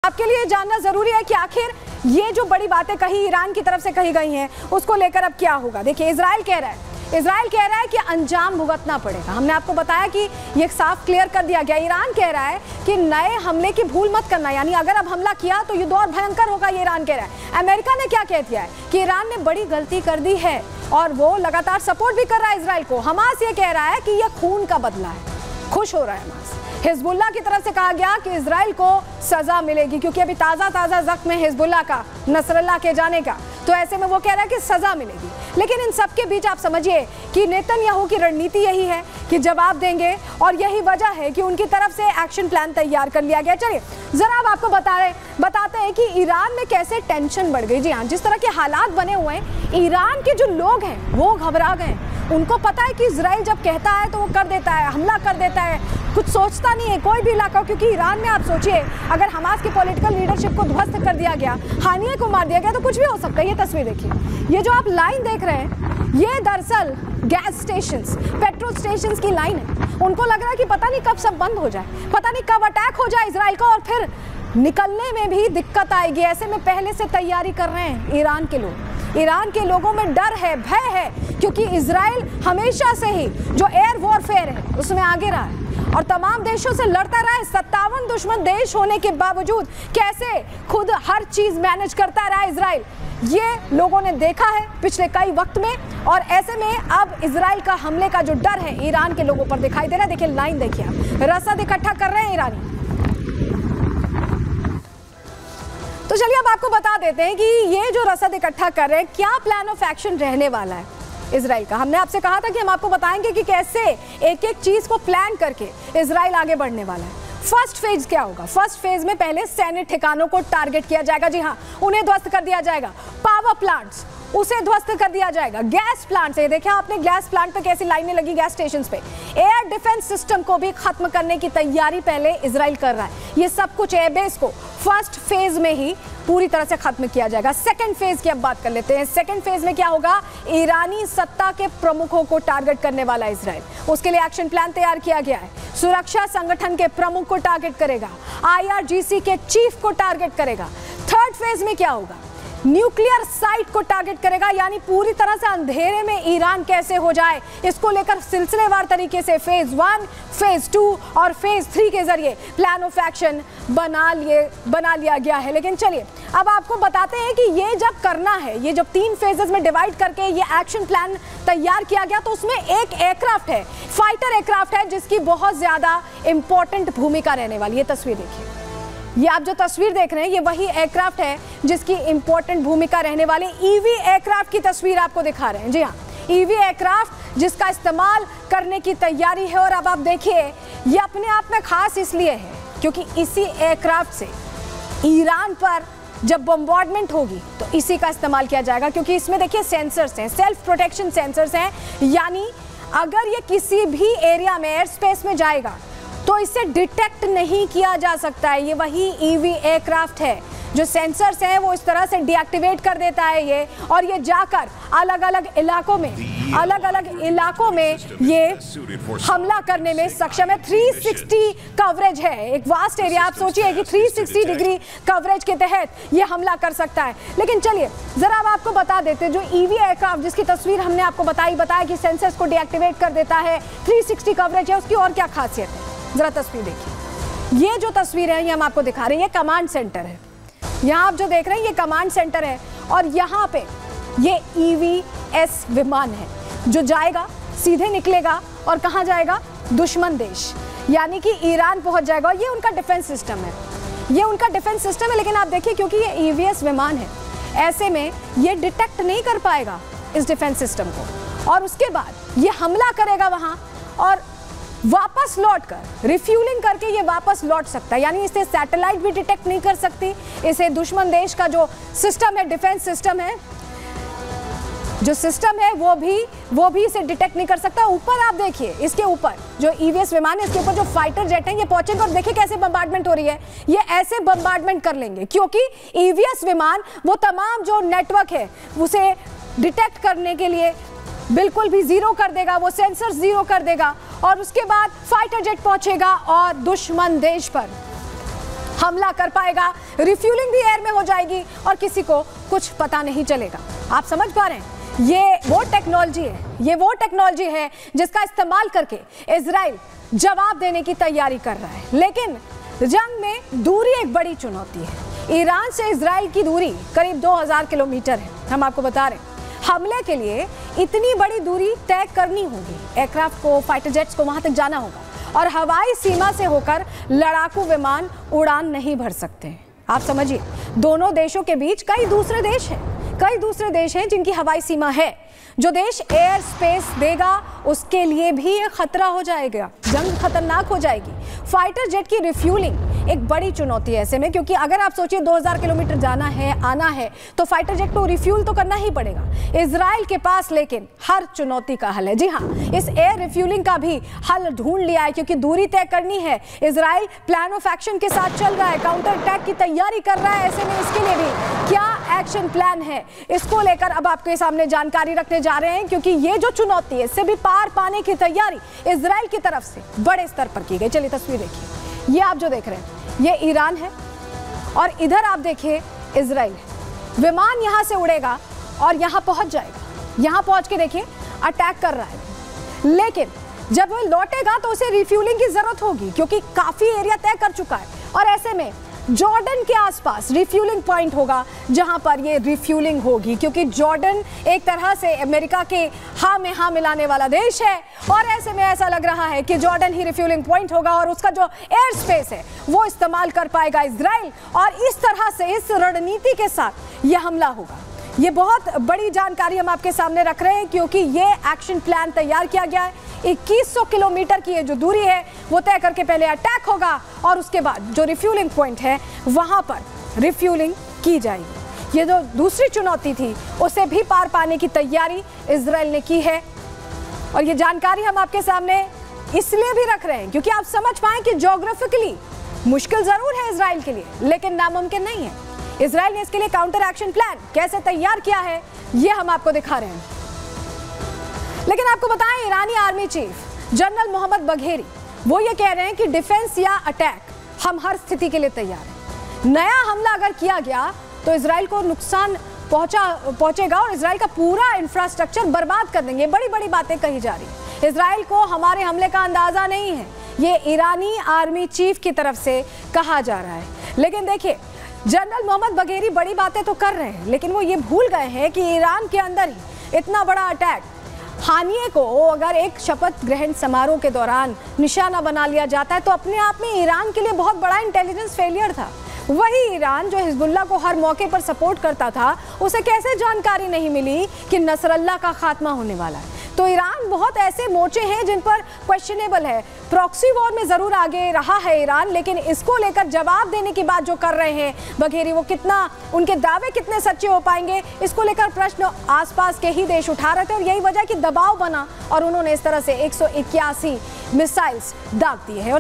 आपके लिए जानना जरूरी है कि आखिर ये जो बड़ी बातें कही ईरान की तरफ से कही गई हैं उसको लेकर अब क्या होगा। देखिए इजराइल कह रहा है कि अंजाम भुगतना पड़ेगा। हमने आपको बताया कि ये साफ क्लियर कर दिया गया। ईरान कह रहा है कि नए हमले की भूल मत करना, यानी अगर अब हमला किया तो युद्ध और भयंकर होगा, ये ईरान कह रहा है। अमेरिका ने क्या कह दिया है कि ईरान ने बड़ी गलती कर दी है और वो लगातार सपोर्ट भी कर रहा है इजराइल को। हमास ये कह रहा है कि ये खून का बदला है, खुश हो रहा है हमास। हिजबुल्लाह की तरफ से कहा गया कि इजराइल को सजा मिलेगी, क्योंकि अभी ताज़ा जख्म है हिजबुल्लाह का नसरल्लाह के जाने का, तो ऐसे में वो कह रहा है कि सजा मिलेगी। लेकिन इन सब के बीच आप समझिए कि नेतन्याहू की रणनीति यही है कि जवाब देंगे और यही वजह है कि उनकी तरफ से एक्शन प्लान तैयार कर लिया गया। चलिए जरा अब आपको बताते हैं कि ईरान में कैसे टेंशन बढ़ गई। जी हाँ, जिस तरह के हालात बने हुए हैं, ईरान के जो लोग हैं वो घबरा गए। उनको पता है कि इजराइल जब कहता है तो वो कर देता है, हमला कर देता है, कुछ सोचता नहीं है कोई भी इलाका। क्योंकि ईरान में आप सोचिए अगर हमास की पॉलिटिकल लीडरशिप को ध्वस्त कर दिया गया, हानिया को मार दिया गया, तो कुछ भी हो सकता है। ये तस्वीर देखिए, ये जो आप लाइन देख रहे हैं ये दरअसल गैस स्टेशंस, पेट्रोल स्टेशंस की लाइन है। उनको लग रहा है कि पता नहीं कब सब बंद हो जाए, पता नहीं कब अटैक हो जाए इजराइल का और फिर निकलने में भी दिक्कत आएगी। ऐसे में पहले से तैयारी कर रहे हैं ईरान के लोग। ईरान के लोगों में डर है, भय है, क्योंकि इजराइल हमेशा से ही जो एयर वॉरफेयर है उसमें आगे रहा है और तमाम देशों से लड़ता रहा है। 57 दुश्मन देश होने के बावजूद कैसे खुद हर चीज मैनेज करता रहा इजराइल, ये लोगों ने देखा है पिछले कई वक्त में। और ऐसे में अब इजराइल का हमले का जो डर है ईरान के लोगों पर दिखाई दे रहा है। देखिए लाइन देखिए, आप रसद इकट्ठा कर रहे हैं ईरानी। तो चलिए अब आपको बता देते हैं कि ये जो रसद इकट्ठा कर रहे हैं क्या प्लान ऑफ एक्शन रहने वाला है इजराइल का। हमने आपसे कहा था कि हम आपको बताएंगे कि कैसे एक एक चीज को प्लान करके इजराइल आगे बढ़ने वाला है। फर्स्ट फेज क्या होगा? फर्स्ट फेज में पहले सैन्य ठिकानों को टारगेट किया जाएगा। जी हाँ, उन्हें ध्वस्त कर दिया जाएगा। पावर प्लांट्स उसे ध्वस्त कर दिया जाएगा। गैस प्लांट से देखिए आपने गैस प्लांट पे कैसी लाइनें लगी गैस स्टेशन पे। एयर डिफेंस सिस्टम को भी खत्म करने की तैयारी पहले इजराइल कर रहा है। ये सब कुछ एयरबेस को फर्स्ट फेज में ही पूरी तरह से खत्म किया जाएगा। सेकंड फेज की अब बात कर लेते हैं। सेकंड फेज में क्या होगा? ईरानी सत्ता के प्रमुखों को टारगेट करने वाला इजराइल। उसके लिए एक्शन प्लान तैयार किया गया है। सुरक्षा संगठन के प्रमुख को टारगेट करेगा, IRGC के चीफ को टारगेट करेगा। थर्ड फेज में क्या होगा? न्यूक्लियर साइट को टारगेट करेगा, यानी पूरी तरह से अंधेरे में ईरान कैसे हो जाए इसको लेकर सिलसिलेवार तरीके से फेज 1, फेज 2 और फेज 3 के जरिए प्लान ऑफ एक्शन बना लिया गया है। लेकिन चलिए अब आपको बताते हैं कि ये जब करना है, ये जब 3 फेजेस में डिवाइड करके ये एक्शन प्लान तैयार किया गया, तो उसमें एक एयरक्राफ्ट है, फाइटर एयरक्राफ्ट है, जिसकी बहुत ज्यादा इंपॉर्टेंट भूमिका रहने वाली है। तस्वीर देखिए, ये आप जो तस्वीर देख रहे हैं ये वही एयरक्राफ्ट है जिसकी इंपॉर्टेंट भूमिका रहने वाली ईवी एयरक्राफ्ट की तस्वीर आपको दिखा रहे हैं। जी हाँ, ईवी एयरक्राफ्ट जिसका इस्तेमाल करने की तैयारी है। और अब आप देखिए ये अपने आप में खास इसलिए है क्योंकि इसी एयरक्राफ्ट से ईरान पर जब बम्बार्डमेंट होगी तो इसी का इस्तेमाल किया जाएगा, क्योंकि इसमें देखिए सेंसर्स हैं, सेल्फ प्रोटेक्शन सेंसर्स हैं, यानी अगर ये किसी भी एरिया में एयर स्पेस में जाएगा तो इसे डिटेक्ट नहीं किया जा सकता है। ये वही ईवी एयरक्राफ्ट है जो सेंसर्स हैं वो इस तरह से डीएक्टिवेट कर देता है ये, और ये जाकर अलग अलग इलाकों में ये हमला करने में सक्षम है। 360 कवरेज है, एक वास्ट एरिया। आप सोचिए कि 360 डिग्री कवरेज के तहत ये हमला कर सकता है। लेकिन चलिए जरा अब आपको बता देते हैं, जो ईवी एयरक्राफ्ट जिसकी तस्वीर हमने आपको बताया कि सेंसर्स को डीएक्टिवेट कर देता है, 360 कवरेज है, उसकी और क्या खासियत है जरा तस्वीर देखिए। ये जो तस्वीर है ये हम आपको दिखा रहे हैं, ये कमांड सेंटर है। यहाँ आप जो देख रहे हैं ये कमांड सेंटर है और यहाँ पे ये EVS विमान है जो जाएगा, सीधे निकलेगा और कहाँ जाएगा? दुश्मन देश, यानी कि ईरान पहुंच जाएगा। और ये उनका डिफेंस सिस्टम है, ये उनका डिफेंस सिस्टम है। लेकिन आप देखिए क्योंकि ये EVS विमान है, ऐसे में ये डिटेक्ट नहीं कर पाएगा इस डिफेंस सिस्टम को, और उसके बाद ये हमला करेगा वहाँ और वापस लौटकर रिफ्यूलिंग करके ये वापस लौट सकता है। यानी इसे सैटेलाइट भी डिटेक्ट नहीं कर सकती, इसे दुश्मन देश का जो सिस्टम है, डिफेंस सिस्टम है, जो सिस्टम है वो भी इसे डिटेक्ट नहीं कर सकता। ऊपर आप देखिए, इसके ऊपर जो EVS विमान है, इसके ऊपर जो फाइटर जेट हैं ये पहुंचेंगे और देखिए कैसे बम्बार्डमेंट हो रही है। ये ऐसे बम्बार्डमेंट कर लेंगे क्योंकि EVS विमान वो तमाम जो नेटवर्क है उसे डिटेक्ट करने के लिए बिल्कुल भी जीरो कर देगा, वो सेंसर जीरो कर देगा और उसके बाद फाइटर जेट पहुंचेगा और दुश्मन देश पर हमला कर पाएगा, रिफ्यूलिंग भी एयर में हो जाएगी और किसी को कुछ पता नहीं चलेगा। आप समझ पा रहे हैं, ये वो टेक्नोलॉजी है जिसका इस्तेमाल करके इजराइल जवाब देने की तैयारी कर रहा है। लेकिन जंग में दूरी एक बड़ी चुनौती है। ईरान से इजराइल की दूरी करीब 2000 किलोमीटर है। हम आपको बता रहे हैं, हमले के लिए इतनी बड़ी दूरी तय करनी होगी। एयरक्राफ्ट को, फाइटर जेट्स को वहां तक जाना होगा और हवाई सीमा से होकर लड़ाकू विमान उड़ान नहीं भर सकते। आप समझिए, दोनों देशों के बीच कई दूसरे देश हैं जिनकी हवाई सीमा है। जो देश एयर स्पेस देगा उसके लिए भी ये खतरा हो जाएगा, जंग खतरनाक हो जाएगी। फाइटर जेट की रिफ्यूलिंग एक बड़ी चुनौती है ऐसे में, क्योंकि अगर आप सोचिए 2000 किलोमीटर जाना है, आना है, तो फाइटर जेट को रिफ्यूल तो करना ही पड़ेगा। इजराइल के पास लेकिन हर चुनौती का हल है। जी हाँ, इस एयर रिफ्यूलिंग का भी हल ढूंढ लिया है, क्योंकि दूरी तय करनी है। इजराइल प्लान ऑफ एक्शन के साथ चल रहा है, काउंटर अटैक की तैयारी कर रहा है। ऐसे में इसके लिए भी क्या एक्शन प्लान है, इसको लेकर अब आपके सामने जानकारी रखने जा रहे हैं, क्योंकि ये जो चुनौती है इससे भी पार पाने की तैयारी इजराइल की तरफ से बड़े स्तर पर की गई। चलिए तस्वीर देखिए, ये आप जो देख रहे हैं ये ईरान है और इधर आप देखिए इजराइल है। विमान यहां से उड़ेगा और यहां पहुंच जाएगा। यहां पहुंच के देखिए अटैक कर रहा है, लेकिन जब वो लौटेगा तो उसे रिफ्यूलिंग की जरूरत होगी, क्योंकि काफी एरिया तय कर चुका है। और ऐसे में जॉर्डन के आसपास रिफ्यूलिंग पॉइंट होगा जहां पर ये रिफ्यूलिंग होगी, क्योंकि जॉर्डन एक तरह से अमेरिका के हाँ में हाँ मिलाने वाला देश है। और ऐसे में ऐसा लग रहा है कि जॉर्डन ही रिफ्यूलिंग पॉइंट होगा और उसका जो एयर स्पेस है वो इस्तेमाल कर पाएगा इजराइल, और इस तरह से इस रणनीति के साथ यह हमला होगा। ये बहुत बड़ी जानकारी हम आपके सामने रख रहे हैं, क्योंकि ये एक्शन प्लान तैयार किया गया है। 2100 किलोमीटर की ये जो दूरी है वो तय करके पहले अटैक होगा और उसके बाद जो रिफ्यूलिंग पॉइंट है वहां पर रिफ्यूलिंग की जाएगी। ये जो दूसरी चुनौती थी उसे भी पार पाने की तैयारी इजराइल ने की है। और ये जानकारी हम आपके सामने इसलिए भी रख रहे हैं क्योंकि आप समझ पाएं कि ज्योग्राफिकली मुश्किल जरूर है इजराइल के लिए, लेकिन नामुमकिन नहीं है। इजराइल ने इसके लिए काउंटर एक्शन प्लान कैसे तैयार किया है ये हम आपको दिखा रहे हैं। लेकिन आपको बताएं, ईरानी army chief general Mohammad Bagheri वो ये कह रहे हैं कि डिफेंस या अटैक हम हर स्थिति के लिए तैयार हैं। नया हमला अगर किया गया तो इजराइल को नुकसान पहुंचेगा और इजराइल का पूरा इंफ्रास्ट्रक्चर बर्बाद कर देंगे। बड़ी बड़ी बातें कही जा रही है। इजराइल को हमारे हमले का अंदाजा नहीं है, ये ईरानी आर्मी चीफ की तरफ से कहा जा रहा है। लेकिन देखिए, जनरल मोहम्मद बघेरी बड़ी बातें तो कर रहे हैं, लेकिन वो ये भूल गए हैं कि ईरान के अंदर ही इतना बड़ा अटैक, हानिए को अगर एक शपथ ग्रहण समारोह के दौरान निशाना बना लिया जाता है तो अपने आप में ईरान के लिए बहुत बड़ा इंटेलिजेंस फेलियर था। वही ईरान जो हिजबुल्लाह को हर मौके पर सपोर्ट करता था, उसे कैसे जानकारी नहीं मिली कि नसरल्लाह का खात्मा होने वाला है। तो ईरान बहुत ऐसे मोर्चे हैं जिन पर क्वेश्चनेबल है। प्रॉक्सी वॉर में जरूर आगे रहा है ईरान, लेकिन इसको लेकर जवाब देने की बात जो कर रहे हैं बघेरी, वो कितना, उनके दावे कितने सच्चे हो पाएंगे, इसको लेकर प्रश्न आसपास के ही देश उठा रहे थे। और यही वजह कि दबाव बना और उन्होंने इस तरह से 181 मिसाइल्स दाग दिए हैं। और